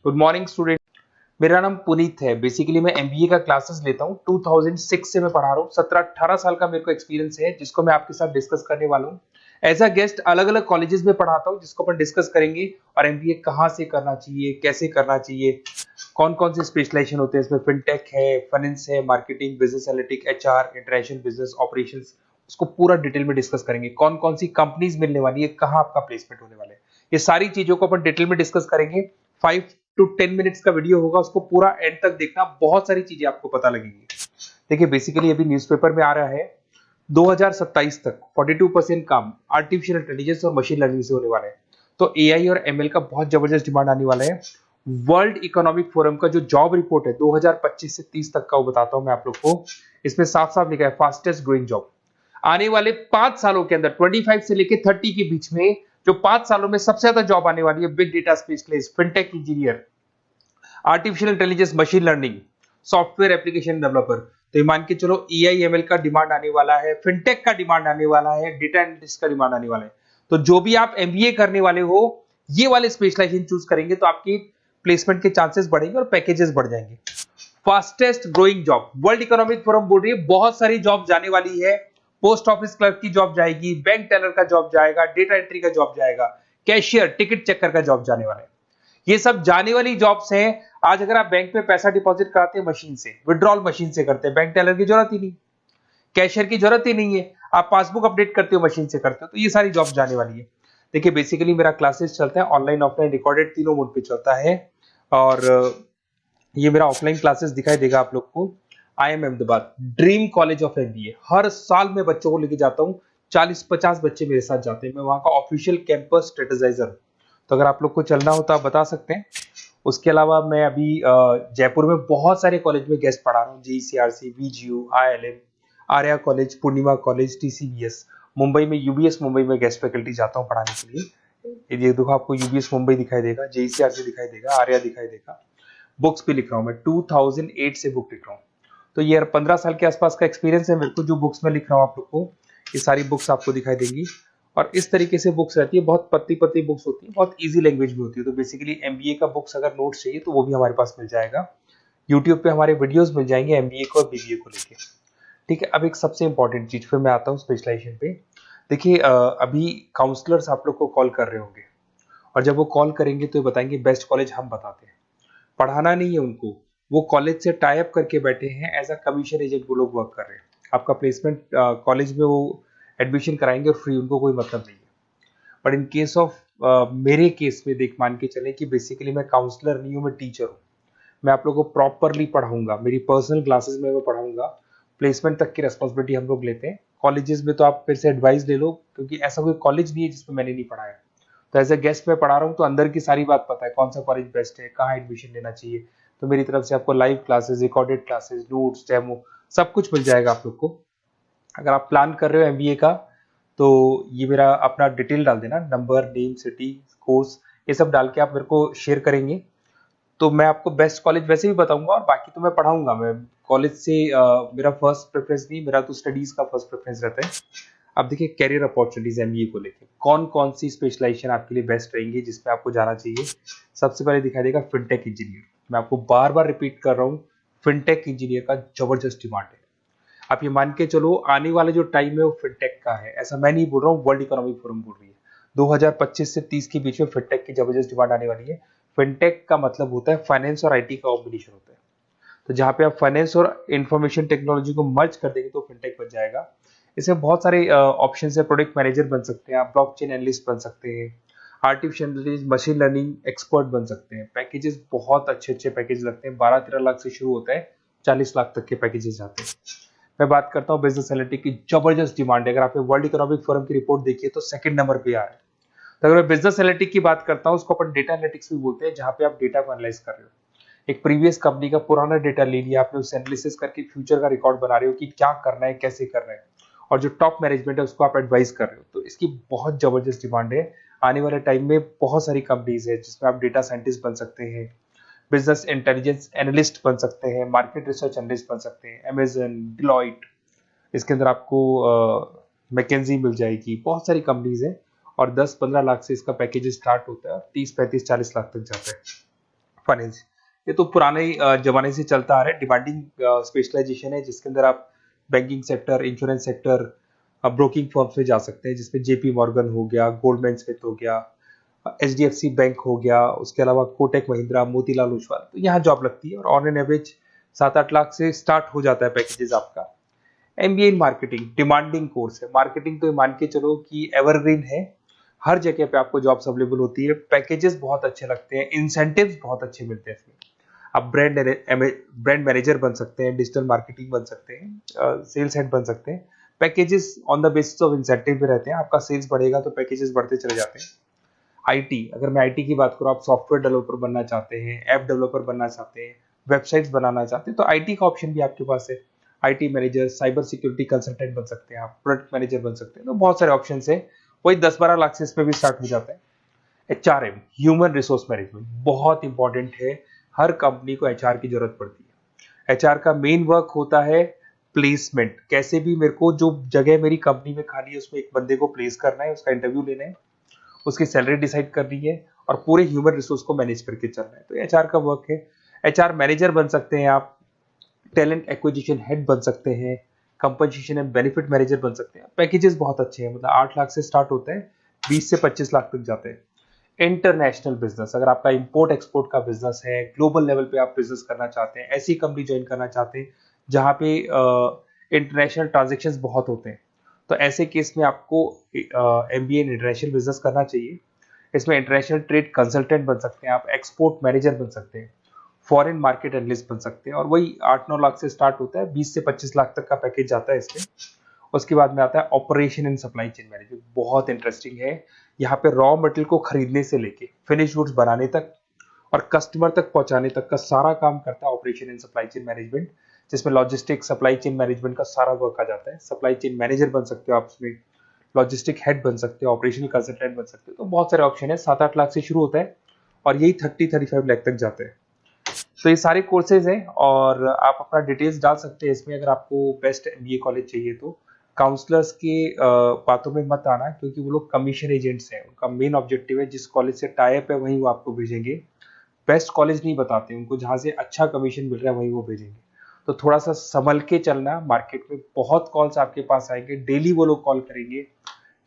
Good morning student. मेरा नाम पुनीत है। बेसिकली मैं एमबीए का क्लासेस लेता हूँ। 2006 से मैं पढ़ा रहा हूँ। 17-18 साल का मेरे को एक्सपीरियंस है, जिसको मैं आपके साथ डिस्कस करने वाला हूँ। एज अ गेस्ट अलग अलग कॉलेजेस में पढ़ाता हूँ, जिसको अपन डिस्कस करेंगे। और एमबीए कहाँ से करना चाहिए, कैसे करना चाहिए, कौन कौन से स्पेशलाइजेशन होते हैं इसमें। फिनटेक है, फाइनेंस है, marketing, business analytic, HR, international business operations, उसको पूरा डिटेल में डिस्कस करेंगे। कौन कौन सी कंपनीज मिलने वाली है, कहाँ आपका प्लेसमेंट होने वाला है, ये सारी चीजों को अपन डिटेल में डिस्कस करेंगे। 5 to 10 मिनट्स का वीडियो होगा, उसको पूरा एंड तक देखना, बहुत सारी चीजें आपको पता लगेंगी। देखिए बेसिकली अभी न्यूज़पेपर में आ रहा है 2027 तक 42% काम आर्टिफिशियल इंटेलिजेंस और मशीन लर्निंग से होने वाला है। तो एआई और एमएल का बहुत जबरदस्त डिमांड आने वाला है। वर्ल्ड इकोनॉमिक फोरम का जो जॉब रिपोर्ट है 2025 से 30 तक का, वो बताता हूं मैं आप लोग को। इसमें साफ साफ लिखा है फास्टेस्ट ग्रोइंग जॉब। आने वाले 5 सालों के अंदर 25 से लेकर 30 के बीच में जो 5 सालों में सबसे ज्यादा जॉब आने वाली है, big data specialist, fintech engineer, artificial intelligence, machine learning, software application developer. तो ये मान के चलो एआईएमएल का डिमांड आने वाला है, फिनटेक का डिमांड आने वाला है, डेटा एनालिटिक्स का डिमांड आने वाला है। तो जो भी आप एमबीए करने वाले हो, ये वाले स्पेशलाइजेशन चूज करेंगे तो आपकी प्लेसमेंट के चांसेस बढ़ेंगे और पैकेजेस बढ़ जाएंगे। Fastest growing job, world economic forum बोल रही है बहुत सारी जॉब जाने वाली है। पोस्ट ऑफिस क्लर्क की जॉब जाएगी, बैंक टेलर का जॉब जाएगा, डेटा एंट्री का जॉब जाएगा, कैशियर, टिकट चेकर का जॉब जाने वाला है। ये सब जाने वाली जॉब्स हैं। आज अगर आप बैंक में पैसा डिपॉजिट कराते हैं मशीन से, विड्रॉल मशीन से करते हैं, बैंक टेलर की जरूरत ही नहीं, कैशियर की जरूरत ही नहीं है, आप पासबुक अपडेट करते हो मशीन से करते हो। तो ये सारी जॉब जाने वाली है। देखिए बेसिकली मेरा क्लासेस चलता है ऑनलाइन ऑफलाइन रिकॉर्डेड, तीनों मोड पे चलता है। और ये मेरा ऑफलाइन क्लासेस दिखाई देगा आप लोग को। IIM Ahmedabad dream college of MBA. हर साल मैं बच्चों को लेके जाता हूँ, 40-50 बच्चे मेरे साथ जाते हैं। मैं वहाँ का ऑफिशियल कैंपस स्ट्रेटेजाइजर। तो अगर आप लोग को चलना हो तो आप बता सकते हैं। उसके अलावा मैं अभी जयपुर में बहुत सारे कॉलेज में गेस्ट पढ़ा रहा हूँ। जीईसीआरसी, वीजीयू, IIM, आर्या कॉलेज, पूर्णिमा कॉलेज, TCBS। मुंबई में यूबीएस मुंबई में गेस्ट फैकल्टी जाता हूँ पढ़ाने के लिए। ये देखो आपको यूबीएस मुंबई दिखाई देगा, JECRC दिखाई देगा, आर्या दिखाई देगा। बुक्स भी लिख रहा हूँ मैं, 2008 से बुक लिख रहा हूँ। तो ये 15 साल के आसपास का एक्सपीरियंस है मेरे को। जो बुक्स में लिख रहा हूँ आप लोग को, ये सारी बुक्स आपको दिखाई देंगी। और इस तरीके से बुक्स रहती है, बहुत पतली पतली बुक्स होती है, बहुत इजी लैंग्वेज में होती है। तो बेसिकली एमबीए का बुक्स अगर नोट्स चाहिए तो वो भी हमारे पास मिल जाएगा। यूट्यूब पे हमारे वीडियोस मिल जाएंगे एमबीए को और बीबीए को लेके। ठीक है, अब एक सबसे इंपॉर्टेंट चीज फिर मैं आता हूँ स्पेशलाइजेशन पे। देखिए अभी काउंसलर्स आप लोग को कॉल कर रहे होंगे, और जब वो कॉल करेंगे तो बताएंगे बेस्ट कॉलेज हम बताते हैं। पढ़ाना नहीं है उनको, वो कॉलेज से टाई अप करके बैठे हैं, एज अ कमीशन एजेंट वो लोग वर्क कर रहे हैं। आपका प्लेसमेंट कॉलेज में वो एडमिशन कराएंगे और फ्री, उनको कोई मतलब नहीं है। बट इन केस ऑफ मेरे केस में देख मान के चले कि बेसिकली मैं काउंसलर नहीं हूँ, मैं टीचर हूँ। मैं आप लोगों को प्रॉपरली पढ़ाऊंगा, मेरी पर्सनल क्लासेस में मैं पढ़ाऊंगा। प्लेसमेंट तक की रिस्पॉन्सिबिलिटी हम लोग लेते हैं। कॉलेजेस में तो आप फिर से एडवाइस ले लो, क्योंकि ऐसा कोई कॉलेज नहीं है जिसमें मैंने नहीं पढ़ाया। तो एज ए गेस्ट में पढ़ा रहा हूँ तो अंदर की सारी बात पता है, कौन सा कॉलेज बेस्ट है, कहाँ एडमिशन लेना चाहिए। तो मेरी तरफ से आपको live classes, recorded classes, notes, demo सब कुछ मिल जाएगा आप लोग को। अगर आप प्लान कर रहे हो एमबीए का तो ये मेरा अपना डिटेल डाल देना, नंबर, नेम, सिटी, कोर्स, ये सब डाल के आप मेरे को शेयर करेंगे तो मैं आपको बेस्ट कॉलेज वैसे भी बताऊंगा, और बाकी तो मैं पढ़ाऊंगा। मैं कॉलेज से मेरा फर्स्ट प्रेफरेंस नहीं, मेरा तो स्टडीज का फर्स्ट प्रेफरेंस रहता है। अब देखिए कैरियर अपॉर्चुनिटीज एमबीए को लेके कौन कौन सी स्पेशलाइजेशन आपके लिए बेस्ट रहेंगी, जिसमें आपको जाना चाहिए। सबसे पहले दिखाई देगा फिनटेक इंजीनियर। मैं आपको बार बार रिपीट कर रहा हूँ, फिनटेक इंजीनियर का जबरदस्त डिमांड है। आप ये मान के चलो आने वाला जो टाइम है वो फिनटेक का है। ऐसा मैं नहीं बोल रहा हूँ, वर्ल्ड इकोनॉमिक फोरम बोल रही है। 2025 से 30 के बीच में फिनटेक की जबरदस्त डिमांड आने वाली है। फिनटेक का मतलब होता है फाइनेंस और आईटी का कॉम्बिनेशन होता है। तो जहां पे आप फाइनेंस और इंफॉर्मेशन टेक्नोलॉजी को मर्ज कर देंगे तो फिनटेक बन जाएगा। इसमें बहुत सारे ऑप्शन है। प्रोडक्ट मैनेजर बन सकते हैं आप, ब्लॉकचेन एनालिस्ट बन सकते हैं, artificial intelligence, machine learning expert बन सकते हैं। पैकेजेस बहुत अच्छे अच्छे पैकेज लगते हैं, 12-13 लाख से शुरू होता है, 40 लाख तक के पैकेजेस जाते हैं। मैं बात करता हूँ बिजनेस एनालिटिक्स की, जबरदस्त डिमांड है। अगर आपने वर्ल्ड इकोनॉमिक फोरम की रिपोर्ट देखी है तो सेकंड नंबर पे आ रहा है। तो अगर मैं बिजनेस एनालिटिक्स की बात करता हूँ, उसको अपन डेटा एनालिटिक्स भी बोलते हैं, जहां पे आप डेटा को एनालाइज कर रहे हो। एक प्रीवियस कंपनी का पुराना डेटा ले लिया आपने, उससे एनालिसिस करके फ्यूचर का रिकॉर्ड बना रहे हो कि क्या करना है, कैसे करना है, और जो टॉप मैनेजमेंट है उसको आप एडवाइस कर रहे हो। तो इसकी बहुत जबरदस्त डिमांड है। आने वाले टाइम में बहुत सारी कंपनीज है जिसमें आप डेटा साइंटिस्ट बन सकते हैं, बिजनेस इंटेलिजेंस एनालिस्ट बन सकते हैं, मार्केट रिसर्च एनालिस्ट बन सकते हैं, अमेजन, डिलॉइट, इसके अंदर आपको मैकेंजी मिल जाएगी। बहुत सारी कंपनीज है और 10-15 लाख से इसका पैकेज स्टार्ट होता है और 30-35-40 लाख तक जाता है। फाइनेंस, ये तो पुराने जमाने से चलता आ रहा है। डिमांडिंग स्पेशलाइजेशन है जिसके अंदर आप banking sector, insurance sector, broking firms में जा सकते हैं, जिसमें जेपी मॉर्गन हो गया, गोल्डमैन स्मिथ हो गया, एचडीएफसी बैंक हो गया, उसके अलावा कोटक महिंद्रा, मोतीलाल ओसवाल, तो यहाँ जॉब लगती है और ऑन एन एवरेज 7-8 लाख से स्टार्ट हो जाता है पैकेजेस आपका। MBA in marketing demanding course है। मार्केटिंग तो मान के चलो कि एवरग्रीन है, हर जगह पे आपको जॉब्स अवेलेबल होती है, पैकेजेस बहुत अच्छे लगते हैं, इंसेंटिव्स बहुत अच्छे मिलते हैं इसमें। आप ब्रांड मैनेजर बन सकते हैं, डिजिटल मार्केटिंग बन सकते हैं, सेल्स हेड बन सकते हैं। Packages on the basis of incentive पे रहते हैं, आपका सेल्स बढ़ेगा तो पैकेजेस बढ़ते चले जाते हैं। आईटी, अगर मैं आईटी की बात करूँ, आप सॉफ्टवेयर डेवलपर बनना चाहते हैं, ऐप डेवलपर बनना चाहते हैं, वेबसाइट्स बनाना चाहते हैं, तो आईटी का ऑप्शन भी आपके पास है। IT manager, cyber security consultant बन सकते हैं आप, प्रोडक्ट मैनेजर बन सकते हैं, तो बहुत सारे ऑप्शन है। वही 10-12 लाख से इसमें भी स्टार्ट हो जाता है। एचआरएम, ह्यूमन रिसोर्स मैनेजमेंट, बहुत इंपॉर्टेंट है। हर कंपनी को एचआर की जरूरत पड़ती है। एचआर का मेन वर्क होता है प्लेसमेंट, कैसे भी मेरे को जो जगह मेरी कंपनी में खाली है उसमें एक बंदे को प्लेस करना है, उसका इंटरव्यू लेना है, उसकी सैलरी डिसाइड करनी है और पूरे ह्यूमन रिसोर्स को मैनेज करके चलना है, तो एचआर का वर्क है। एचआर मैनेजर बन सकते हैं आप, टैलेंट एक्विजिशन हेड बन सकते हैं, कंपनसेशन एंड बेनिफिट मैनेजर बन सकते हैं। पैकेजेस बहुत अच्छे हैं, मतलब 8 लाख से स्टार्ट होते हैं, 20 से 25 लाख तक जाते हैं। इंटरनेशनल बिजनेस, अगर आपका इंपोर्ट एक्सपोर्ट का बिजनेस है, ग्लोबल लेवल पे आप बिजनेस करना चाहते हैं, ऐसी कंपनी ज्वाइन करना चाहते हैं जहां पे इंटरनेशनल ट्रांजेक्शन्स बहुत होते हैं, तो ऐसे केस में आपको एमबीए इन इंटरनेशनल बिजनेस करना चाहिए। इसमें इंटरनेशनल ट्रेड कंसल्टेंट बन सकते हैं आप, एक्सपोर्ट मैनेजर बन सकते हैं, फॉरेन मार्केट एनालिस्ट बन सकते हैं, और वही 8-9 लाख से स्टार्ट होता है, 20 से 25 लाख तक का पैकेज जाता है इसमें। उसके बाद में आता है operation and supply chain management, बहुत इंटरेस्टिंग है। यहाँ पे रॉ मटेरियल को खरीदने से लेके फिनिश गुड्स बनाने तक और कस्टमर तक पहुंचाने तक का सारा काम करता है operation and supply chain management, जिसमें लॉजिस्टिक सप्लाई चेन मैनेजमेंट का सारा वर्क आ जाता है। सप्लाई चेन मैनेजर बन सकते हो आप इसमें, लॉजिस्टिक हेड बन सकते हो, ऑपरेशनल कंसल्टेंट बन सकते हो, तो बहुत सारे ऑप्शन है। 7-8 लाख से शुरू होता है और यही 30-35 लाख तक जाते हैं। तो ये सारे कोर्सेज हैं और आप अपना डिटेल्स डाल सकते हैं इसमें। अगर आपको बेस्ट एमबीए कॉलेज चाहिए तो काउंसलर्स के बातों में मत आना, क्योंकि वो लोग कमीशन एजेंट्स हैं। उनका मेन ऑब्जेक्टिव है जिस कॉलेज से टाई अप है वहीं वो आपको भेजेंगे, बेस्ट कॉलेज नहीं बताते उनको, जहाँ से अच्छा कमीशन मिल रहा है वहीं वो भेजेंगे। तो थोड़ा सा संभल के चलना, मार्केट में बहुत कॉल्स आपके पास आएंगे, डेली वो लोग कॉल करेंगे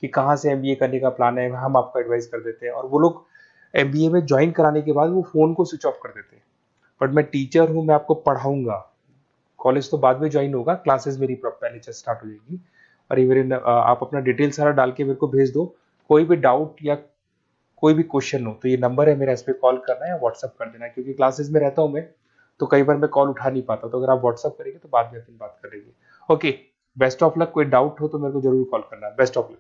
कि कहाँ से एमबीए करने का प्लान है, हम आपको एडवाइस कर देते हैं, और वो लोग एमबीए में ज्वाइन कराने के बाद वो फोन को स्विच ऑफ कर देते हैं। बट मैं टीचर हूँ, मैं आपको पढ़ाऊंगा, कॉलेज तो बाद में ज्वाइन होगा, क्लासेस मेरी पहले से स्टार्ट हो जाएगी। और ये मेरे आप अपना डिटेल सारा डाल के मेरे को भेज दो। कोई भी डाउट या कोई भी क्वेश्चन हो तो ये नंबर है मेरा, इस पर कॉल करना है या व्हाट्सअप कर देना है, क्योंकि क्लासेस में रहता हूँ मैं, तो कई बार मैं कॉल उठा नहीं पाता, तो अगर आप व्हाट्सअप करेंगे तो बाद में अपन बात करेंगे। Okay, best of luck. कोई डाउट हो तो मेरे को जरूर कॉल करना। Best of luck.